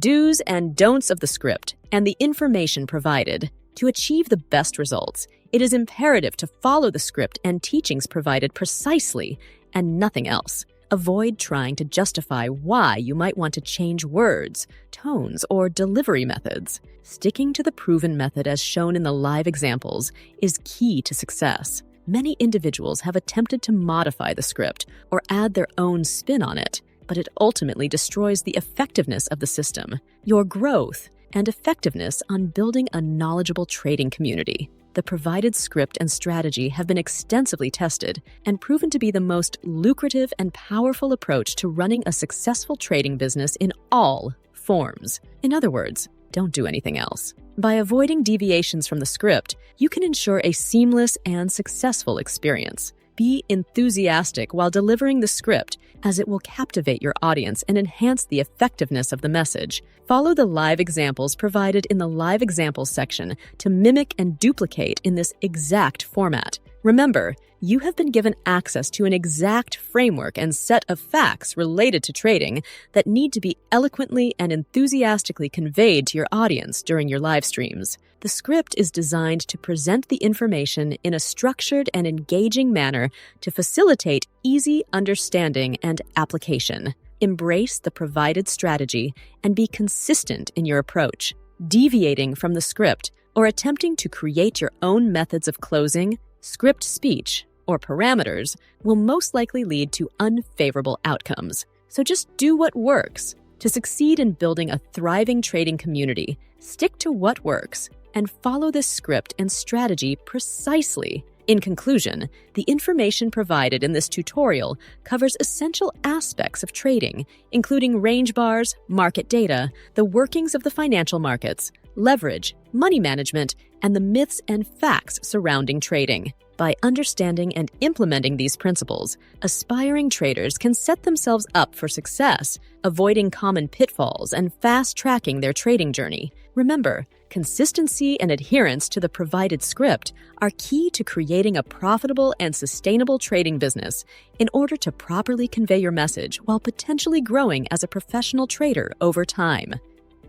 do's and don'ts of the script, and the information provided. To achieve the best results, it is imperative to follow the script and teachings provided precisely and nothing else. Avoid trying to justify why you might want to change words, tones, or delivery methods. Sticking to the proven method as shown in the live examples is key to success. Many individuals have attempted to modify the script or add their own spin on it, but it ultimately destroys the effectiveness of the system, your growth, and effectiveness on building a knowledgeable trading community. The provided script and strategy have been extensively tested and proven to be the most lucrative and powerful approach to running a successful trading business in all forms. In other words, don't do anything else. By avoiding deviations from the script, you can ensure a seamless and successful experience. Be enthusiastic while delivering the script, as it will captivate your audience and enhance the effectiveness of the message. Follow the live examples provided in the live examples section to mimic and duplicate in this exact format. Remember, you have been given access to an exact framework and set of facts related to trading that need to be eloquently and enthusiastically conveyed to your audience during your live streams. The script is designed to present the information in a structured and engaging manner to facilitate easy understanding and application. Embrace the provided strategy and be consistent in your approach. Deviating from the script or attempting to create your own methods of closing, script speech, or parameters will most likely lead to unfavorable outcomes. So just do what works. To succeed in building a thriving trading community, stick to what works and follow this script and strategy precisely. In conclusion, the information provided in this tutorial covers essential aspects of trading, including range bars, market data, the workings of the financial markets, leverage, money management, and the myths and facts surrounding trading. By understanding and implementing these principles, aspiring traders can set themselves up for success, avoiding common pitfalls and fast-tracking their trading journey. Remember, consistency and adherence to the provided script are key to creating a profitable and sustainable trading business in order to properly convey your message while potentially growing as a professional trader over time.